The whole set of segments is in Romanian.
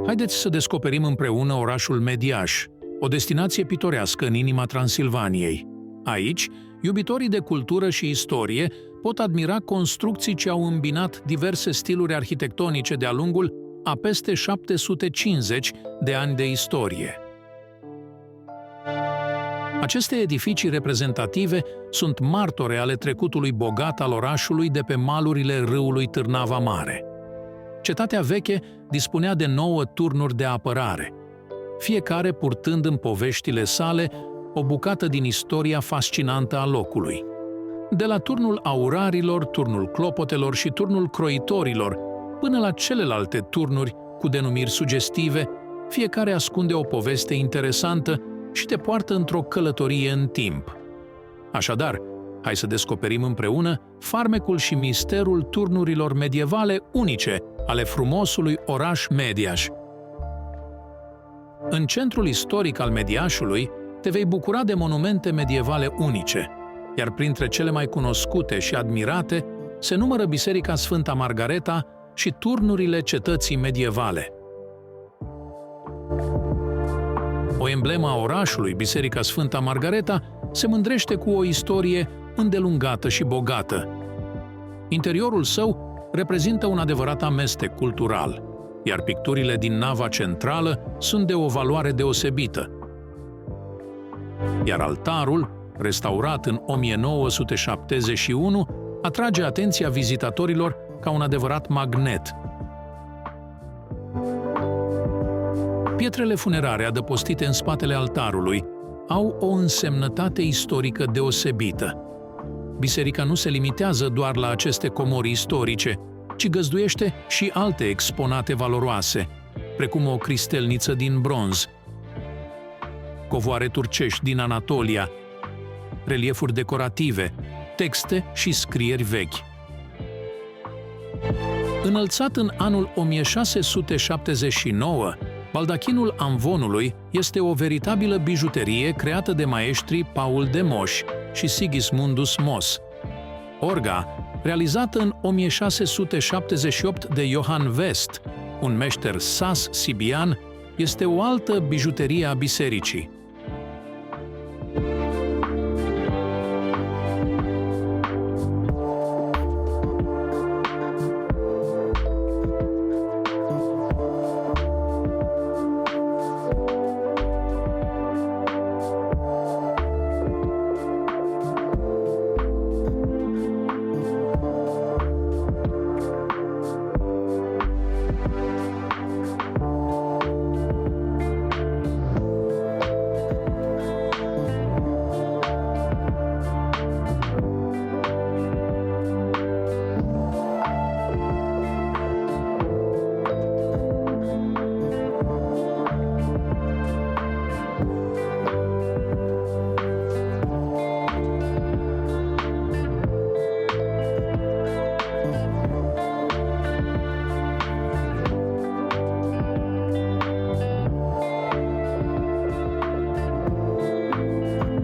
Haideți să descoperim împreună orașul Mediaș, o destinație pitorească în inima Transilvaniei. Aici, iubitorii de cultură și istorie pot admira construcții ce au îmbinat diverse stiluri arhitectonice de-a lungul a peste 750 de ani de istorie. Aceste edificii reprezentative sunt martore ale trecutului bogat al orașului de pe malurile râului Târnava Mare. Cetatea veche dispunea de 9 turnuri de apărare, fiecare purtând în poveștile sale o bucată din istoria fascinantă a locului. De la turnul aurarilor, turnul clopotelor și turnul croitorilor, până la celelalte turnuri cu denumiri sugestive, fiecare ascunde o poveste interesantă și te poartă într-o călătorie în timp. Așadar, hai să descoperim împreună farmecul și misterul turnurilor medievale unice ale frumosului oraș Mediaș. În centrul istoric al Mediașului te vei bucura de monumente medievale unice, iar printre cele mai cunoscute și admirate se numără Biserica Sfânta Margareta și turnurile cetății medievale. O emblemă a orașului, Biserica Sfânta Margareta, se mândrește cu o istorie îndelungată și bogată. Interiorul său reprezintă un adevărat amestec cultural, iar picturile din nava centrală sunt de o valoare deosebită. Iar altarul, restaurat în 1971, atrage atenția vizitatorilor ca un adevărat magnet. Pietrele funerare adăpostite în spatele altarului au o însemnătate istorică deosebită. Biserica nu se limitează doar la aceste comori istorice, ci găzduiește și alte exponate valoroase, precum o cristelniță din bronz, covoare turcești din Anatolia, reliefuri decorative, texte și scrieri vechi. Înălțat în anul 1679, baldachinul amvonului este o veritabilă bijuterie creată de maestrii Paul de Moș și Sigismundus Mos. Orga, realizată în 1678 de Johann West, un meșter sas-sibian, este o altă bijuterie a bisericii.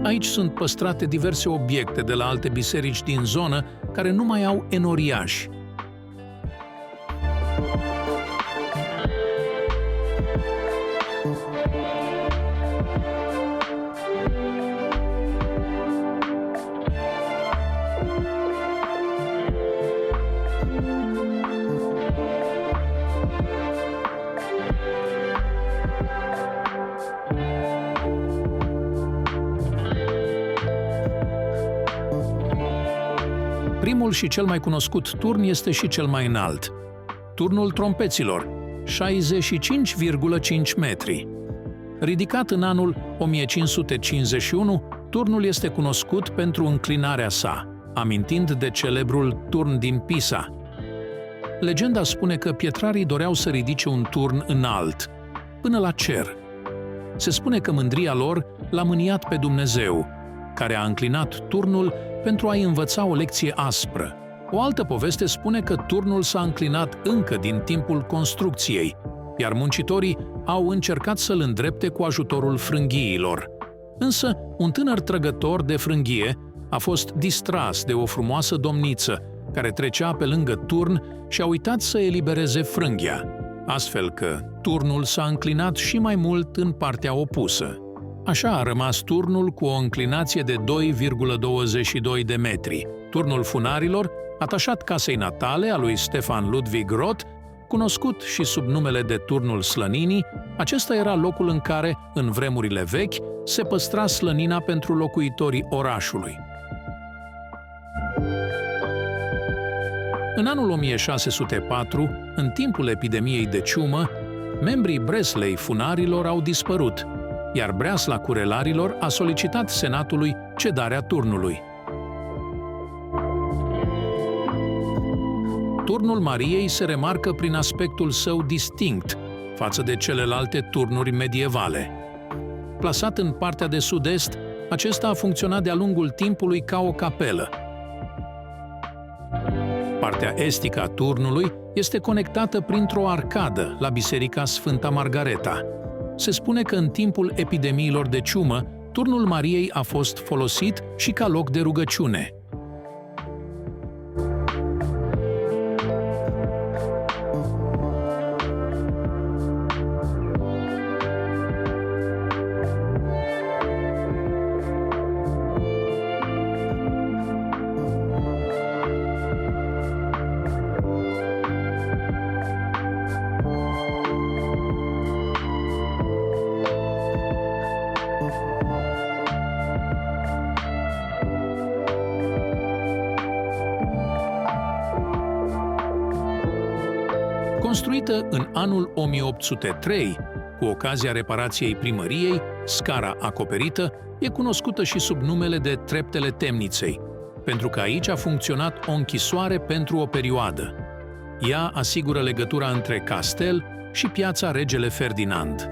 Aici sunt păstrate diverse obiecte de la alte biserici din zonă care nu mai au enoriași. Primul și cel mai cunoscut turn este și cel mai înalt. Turnul trompeților, 65,5 metri. Ridicat în anul 1551, turnul este cunoscut pentru înclinarea sa, amintind de celebrul turn din Pisa. Legenda spune că pietrarii doreau să ridice un turn înalt, până la cer. Se spune că mândria lor l-a mâniat pe Dumnezeu, care a înclinat turnul pentru a-i învăța o lecție aspră. O altă poveste spune că turnul s-a înclinat încă din timpul construcției, iar muncitorii au încercat să-l îndrepte cu ajutorul frânghiilor. Însă, un tânăr trăgător de frânghie a fost distras de o frumoasă domniță care trecea pe lângă turn și a uitat să elibereze frânghia. astfel că turnul s-a înclinat și mai mult în partea opusă. Așa a rămas turnul cu o înclinație de 2,22 de metri. Turnul funarilor, atașat casei natale a lui Stefan Ludwig Roth, cunoscut și sub numele de Turnul Slăninii, acesta era locul în care, în vremurile vechi, se păstra slănina pentru locuitorii orașului. În anul 1604, în timpul epidemiei de ciumă, membrii breslei funarilor au dispărut, iar breasla curelarilor a solicitat senatului cedarea turnului. Turnul Mariei se remarcă prin aspectul său distinct față de celelalte turnuri medievale. Plasat în partea de sud-est, acesta a funcționat de-a lungul timpului ca o capelă. Partea estică a turnului este conectată printr-o arcadă la Biserica Sfânta Margareta. Se spune că în timpul epidemiilor de ciumă, Turnul Mariei a fost folosit și ca loc de rugăciune. Construită în anul 1803, cu ocazia reparației primăriei, scara acoperită e cunoscută și sub numele de Treptele Temniței, pentru că aici a funcționat o închisoare pentru o perioadă. Ea asigură legătura între castel și piața Regele Ferdinand.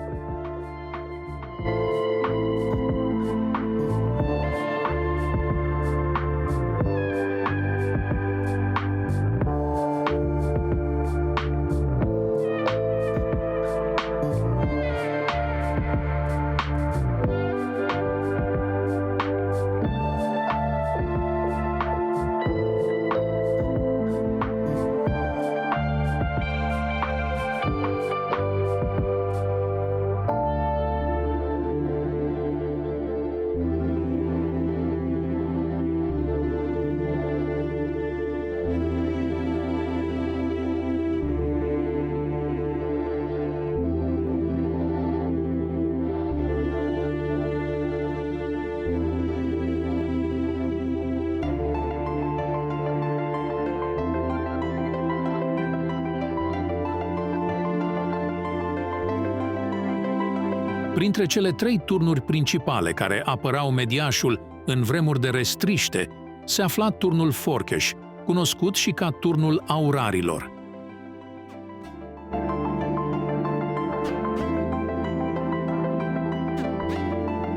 Printre cele 3 turnuri principale care apărau mediașul în vremuri de restriște, se afla turnul Forcheș, cunoscut și ca turnul aurarilor.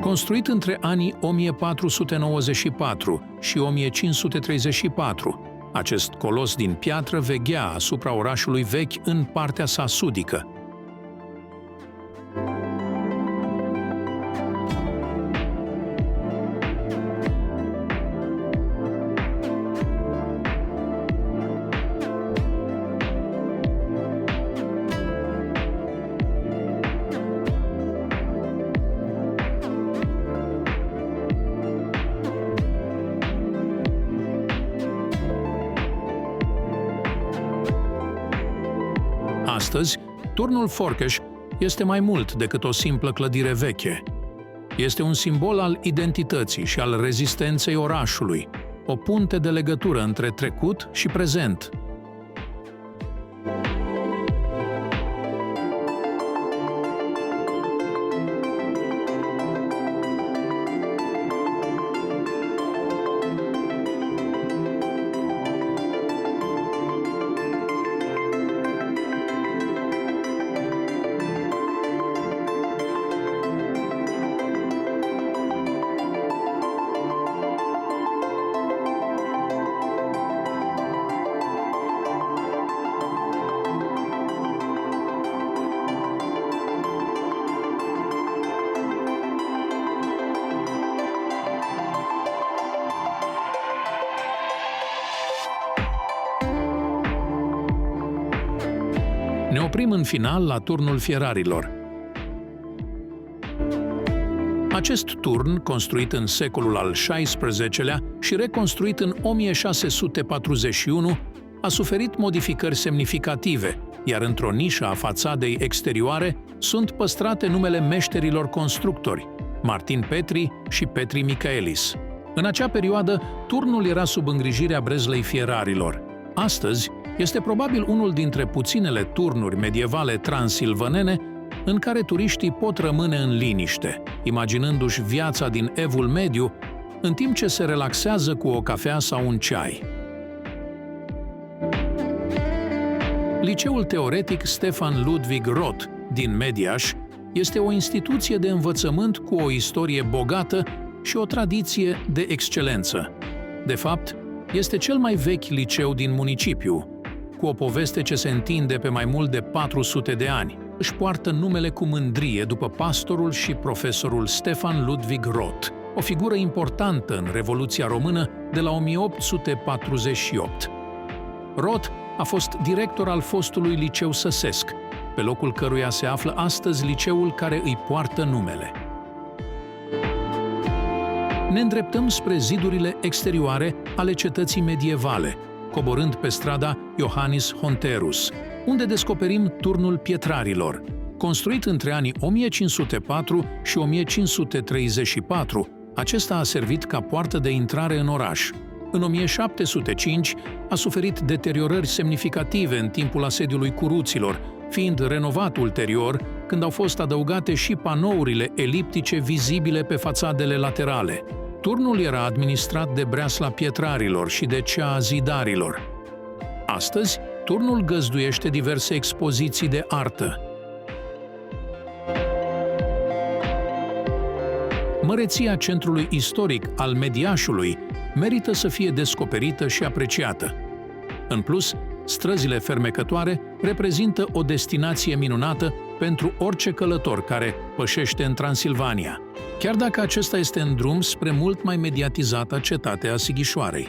Construit între anii 1494 și 1534, acest colos din piatră veghea asupra orașului vechi în partea sa sudică. Astăzi, turnul Forcheș este mai mult decât o simplă clădire veche. Este un simbol al identității și al rezistenței orașului, o punte de legătură între trecut și prezent. Ne oprim în final la turnul Fierarilor. Acest turn, construit în secolul al XVI-lea și reconstruit în 1641, a suferit modificări semnificative, iar într-o nișă a fațadei exterioare sunt păstrate numele meșterilor constructori, Martin Petri și Petri Michaelis. În acea perioadă, turnul era sub îngrijirea Breslei Fierarilor. Astăzi, este probabil unul dintre puținele turnuri medievale transilvanene în care turiștii pot rămâne în liniște, imaginându-și viața din Evul Mediu, în timp ce se relaxează cu o cafea sau un ceai. Liceul teoretic Stefan Ludwig Roth din Mediaș este o instituție de învățământ cu o istorie bogată și o tradiție de excelență. De fapt, este cel mai vechi liceu din municipiu, cu o poveste ce se întinde pe mai mult de 400 de ani. Își poartă numele cu mândrie după pastorul și profesorul Stefan Ludwig Roth, o figură importantă în Revoluția Română de la 1848. Roth a fost director al fostului liceu săsesc, pe locul căruia se află astăzi liceul care îi poartă numele. Ne îndreptăm spre zidurile exterioare ale cetății medievale, coborând pe strada Iohannis Honterus, unde descoperim turnul Pietrarilor. Construit între anii 1504 și 1534, acesta a servit ca poartă de intrare în oraș. În 1705 a suferit deteriorări semnificative în timpul asediului curuților, fiind renovat ulterior când au fost adăugate și panourile eliptice vizibile pe fațadele laterale. Turnul era administrat de Breasla Pietrarilor și de cea a Zidarilor. Astăzi, turnul găzduiește diverse expoziții de artă. Măreția centrului istoric al Mediașului merită să fie descoperită și apreciată. În plus, străzile fermecătoare reprezintă o destinație minunată pentru orice călător care pășește în Transilvania, chiar dacă acesta este în drum spre mult mai mediatizată cetate a Sighișoarei.